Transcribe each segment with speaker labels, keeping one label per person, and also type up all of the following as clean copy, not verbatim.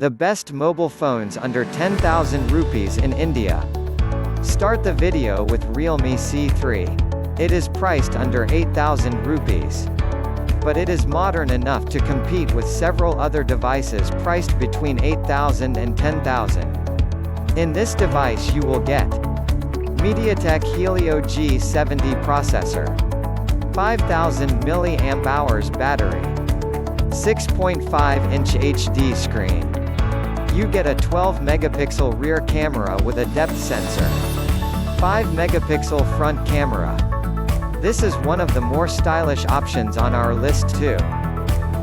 Speaker 1: The best mobile phones under 10,000 rupees in India. Start the video with Realme C3. It is priced under 8,000 rupees. But it is modern enough to compete with several other devices priced between 8,000 and 10,000. In this device you will get MediaTek Helio G70 processor, 5000 mAh battery, 6.5-inch HD screen. You get a 12-megapixel rear camera with a depth sensor, 5-megapixel front camera. This is one of the more stylish options on our list too.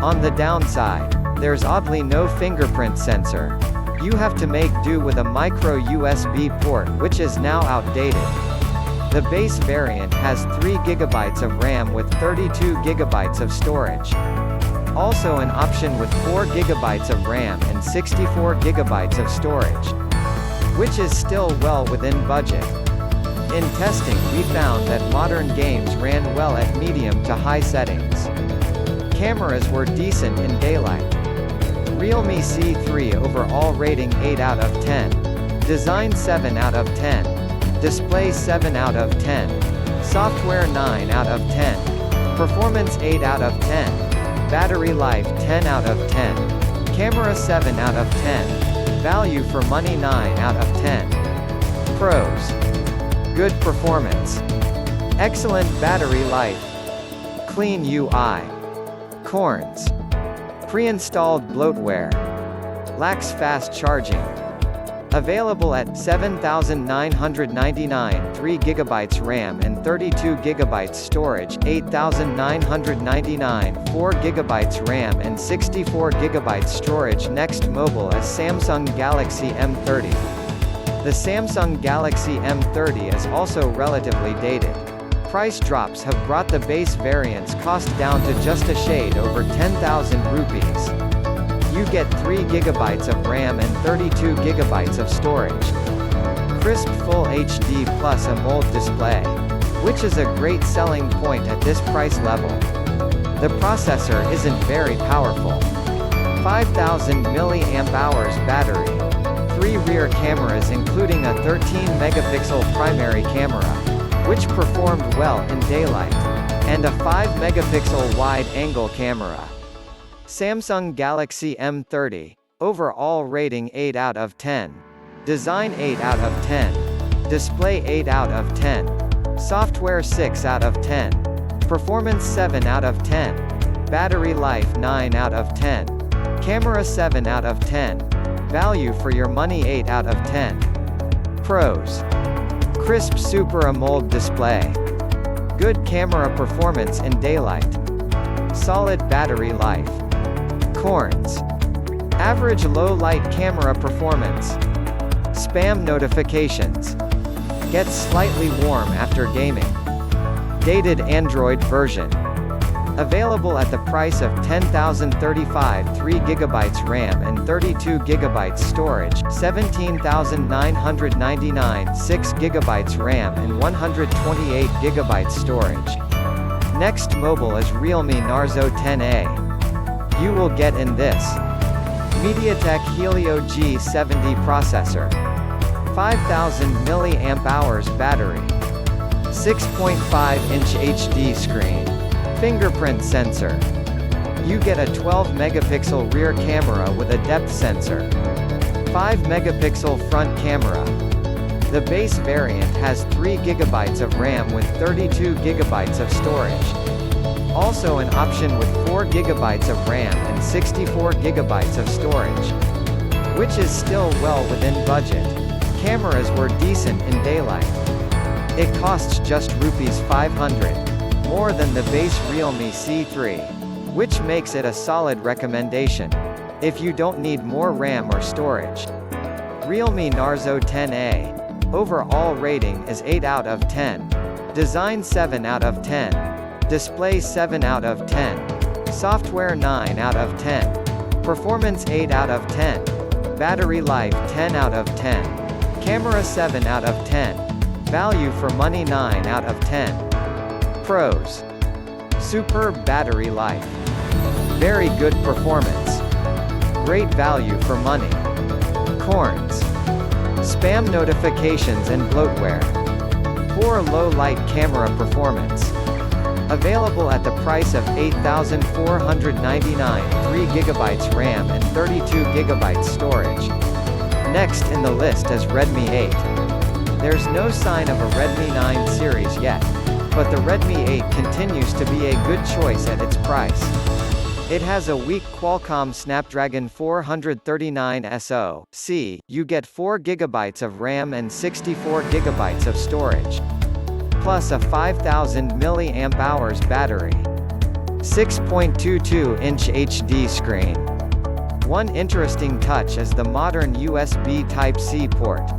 Speaker 1: On the downside, there's oddly no fingerprint sensor. You have to make do with a micro USB port which is now outdated. The base variant has 3 GB of RAM with 32 GB of storage. Also an option with 4 GB of RAM and 64 GB of storage, which is still well within budget. In testing we found that modern games ran well at medium to high settings. Cameras were decent in daylight. Realme C3 overall rating 8 out of 10. Design 7 out of 10. Display 7 out of 10. Software 9 out of 10. Performance 8 out of 10. Battery life 10 out of 10. Camera 7 out of 10. Value for money 9 out of 10. Pros: good performance, excellent battery life, clean UI, corns, pre-installed bloatware, lacks fast charging. Available at 7,999 3 GB RAM and 32 GB storage, 8,999 4 GB RAM and 64 GB storage. Next mobile is Samsung Galaxy M30. The Samsung Galaxy M30 is also relatively dated. Price drops have brought the base variant's cost down to just a shade over 10,000 rupees. You get 3 GB of RAM and 32 GB of storage. Crisp Full HD plus AMOLED display, which is a great selling point at this price level. The processor isn't very powerful. 5000 mAh battery. 3 rear cameras including a 13-megapixel primary camera, which performed well in daylight, and a 5-megapixel wide-angle camera. Samsung Galaxy M30, overall rating 8 out of 10. Design 8 out of 10. Display 8 out of 10. Software 6 out of 10. Performance 7 out of 10. Battery life 9 out of 10. Camera 7 out of 10. Value for your money 8 out of 10. Pros: crisp Super AMOLED display, good camera performance in daylight, solid battery life. Corns: average low light camera performance, spam notifications, gets slightly warm after gaming. Dated Android version. Available at the price of 10,035 3 GB RAM and 32 GB storage, 17,999 6 GB RAM and 128 GB storage. Next mobile is Realme U10a. You will get in this: MediaTek Helio G70 processor, 5000 mAh battery, 6.5-inch HD screen, fingerprint sensor. You get a 12-megapixel rear camera with a depth sensor, 5-megapixel front camera. The base variant has 3 GB of RAM with 32 GB of storage. Also an option with 4 GB of RAM and 64 GB of storage, which is still well within budget. Cameras were decent in daylight. It costs just rupees 500. More than the base Realme C3, which makes it a solid recommendation if you don't need more RAM or storage. Realme U10a. Overall rating is 8 out of 10. Design 7 out of 10. Display 7 out of 10. Software 9 out of 10. Performance 8 out of 10. Battery life 10 out of 10. Camera 7 out of 10. Value for money 9 out of 10. Pros: superb battery life, very good performance, Great value for money. Cons. Spam notifications and bloatware. Poor low-light camera performance. Available at the price of $8,499, 3GB RAM and 32GB storage. Next in the list is Redmi 8. There's no sign of a Redmi 9 series yet, but the Redmi 8 continues to be a good choice at its price. It has a weak Qualcomm Snapdragon 439 SoC. You get 4GB of RAM and 64GB of storage, plus a 5000 mAh battery. 6.22-inch HD screen. One interesting touch is the modern USB Type-C port.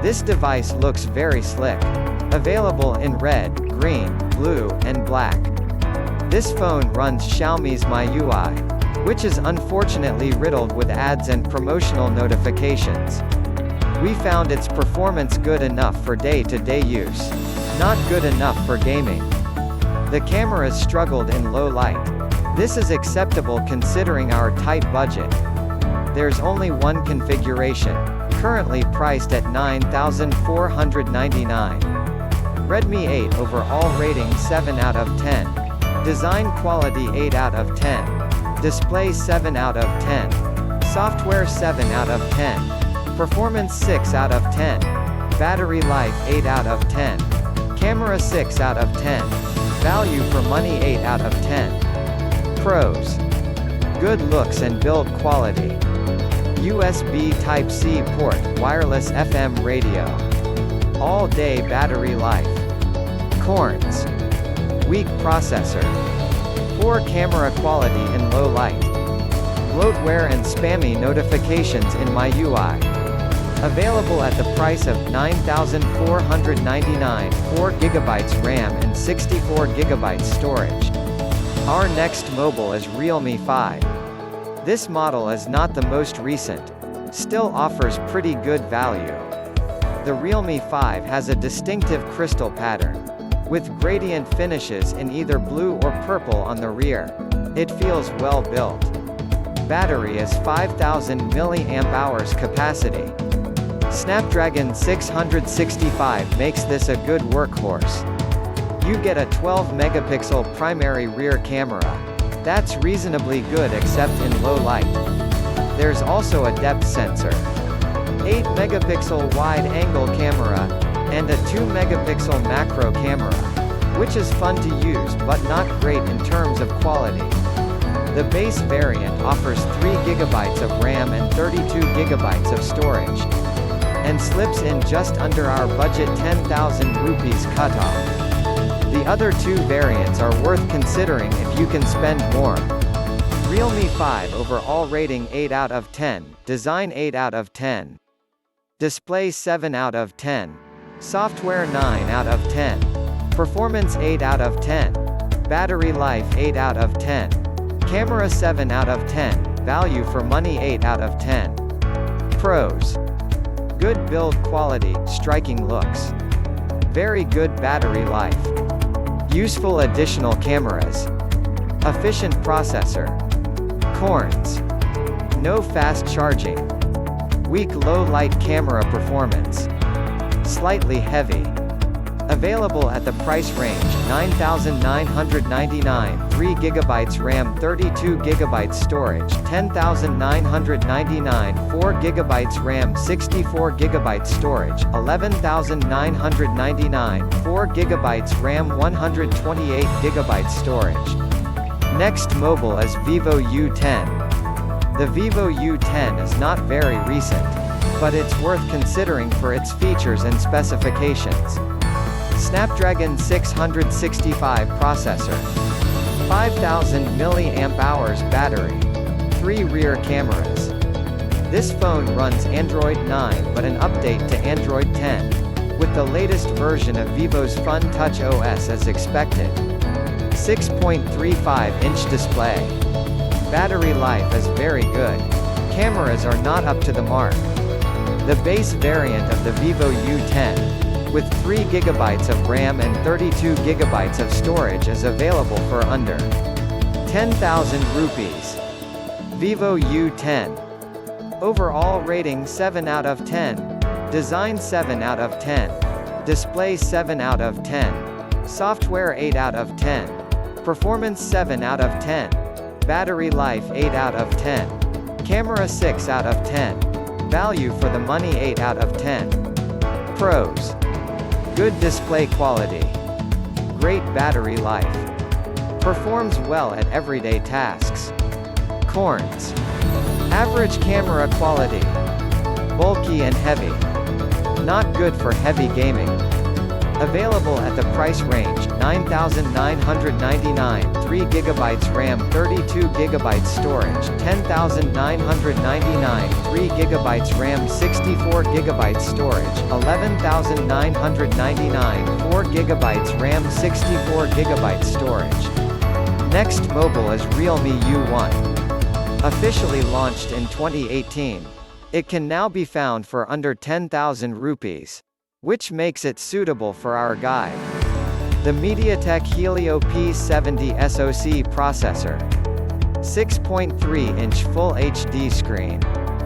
Speaker 1: This device looks very slick. Available in red, green, blue, and black. This phone runs Xiaomi's MIUI, which is unfortunately riddled with ads and promotional notifications. We found its performance good enough for day-to-day use, not good enough for gaming. The cameras struggled in low light. This is acceptable considering our tight budget. There's only one configuration, currently priced at $9,499. Redmi 8 overall rating 7 out of 10. Design quality 8 out of 10. Display 7 out of 10. Software 7 out of 10. Performance 6 out of 10. Battery life 8 out of 10. Camera 6 out of 10. Value for money 8 out of 10. Pros. Good looks and build quality. USB Type-C port, wireless FM radio. All-day battery life. Cons. Weak processor. Poor camera quality in low light. Bloatware and spammy notifications in MIUI. Available at the price of $9,499, 4GB RAM and 64GB storage. Our next mobile is Realme 5. This model is not the most recent, still offers pretty good value. The Realme 5 has a distinctive crystal pattern, with gradient finishes in either blue or purple on the rear. It feels well built. Battery is 5000 mAh capacity. Snapdragon 665 makes this a good workhorse. You get a 12-megapixel primary rear camera. That's reasonably good except in low light. There's also a depth sensor. 8-megapixel wide-angle camera, and a 2-megapixel macro camera, which is fun to use but not great in terms of quality. The base variant offers 3GB of RAM and 32GB of storage, and slips in just under our budget 10,000 rupees cutoff. The other two variants are worth considering if you can spend more. Realme 5 overall rating 8 out of 10, design 8 out of 10. Display 7 out of 10. Software 9 out of 10. Performance 8 out of 10. Battery life 8 out of 10. Camera 7 out of 10. Value for money 8 out of 10. Pros. Good build quality, striking looks. Very good battery life. Useful additional cameras. Efficient processor. Cons. No fast charging. Weak low-light camera performance. Slightly heavy. Available at the price range $9,999, 3GB RAM, 32GB storage, $10,999, 4GB RAM, 64GB storage, $11,999, 4GB RAM, 128GB storage. Next mobile is Vivo U10. The Vivo U10 is not very recent, but it's worth considering for its features and specifications. Snapdragon 665 processor, 5000 mAh battery, 3 rear cameras. This phone runs Android 9 but an update to Android 10, with the latest version of Vivo's Fun Touch OS as expected. 6.35-inch display. Battery life is very good. Cameras are not up to the mark. The base variant of the Vivo U10, with 3GB of RAM and 32GB of storage is available for under 10,000 rupees. Vivo U10. Overall rating 7 out of 10. Design 7 out of 10. Display 7 out of 10. Software 8 out of 10. Performance 7 out of 10. Battery life 8 out of 10. Camera 6 out of 10. Value for the money 8 out of 10. Pros. Good display quality. Great battery life. Performs well at everyday tasks. Cons. Average camera quality. Bulky and heavy. Not good for heavy gaming. Available at the price range, $9,999, 3GB RAM, 32GB storage, $10,999, 3GB RAM, 64GB storage, $11,999, 4GB RAM, 64GB storage. Next mobile is Realme U1. Officially launched in 2018. It can now be found for under 10,000 rupees. Which makes it suitable for our guide. The MediaTek Helio P70 SoC processor. 6.3-inch Full HD screen.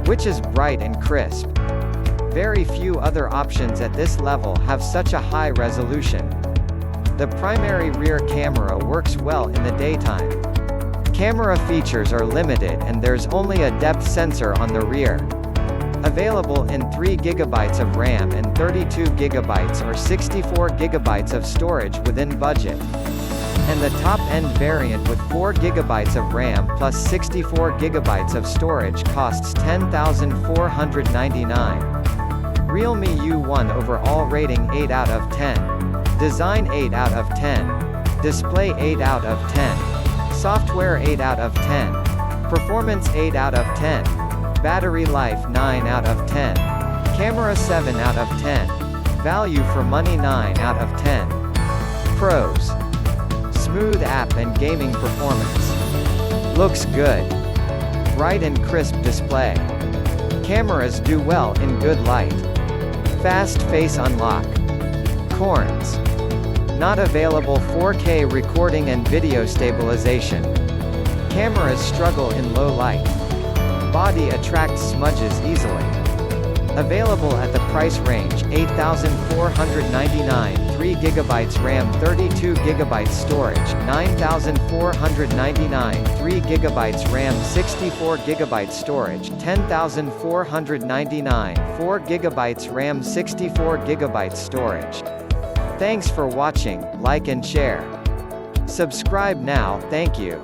Speaker 1: Which is bright and crisp. Very few other options at this level have such a high resolution. The primary rear camera works well in the daytime. Camera features are limited and there's only a depth sensor on the rear. Available in 3GB of RAM and 32GB or 64GB of storage within budget. And the top-end variant with 4GB of RAM plus 64GB of storage costs $10,499. Realme U1 overall rating 8 out of 10. Design 8 out of 10. Display 8 out of 10. Software 8 out of 10. Performance 8 out of 10. Battery life 9 out of 10. Camera 7 out of 10. Value for money 9 out of 10. Pros. Smooth app and gaming performance. Looks good. Bright and crisp display. Cameras do well in good light. Fast face unlock. Cons. Not available 4K recording and video stabilization. Cameras struggle in low light. Body attracts smudges easily. Available at the price range, $8,499, 3GB RAM, 32GB storage, $9,499, 3GB RAM, 64GB storage, $10,499, 4GB RAM, 64GB storage. Thanks for watching, like and share. Subscribe now, thank you.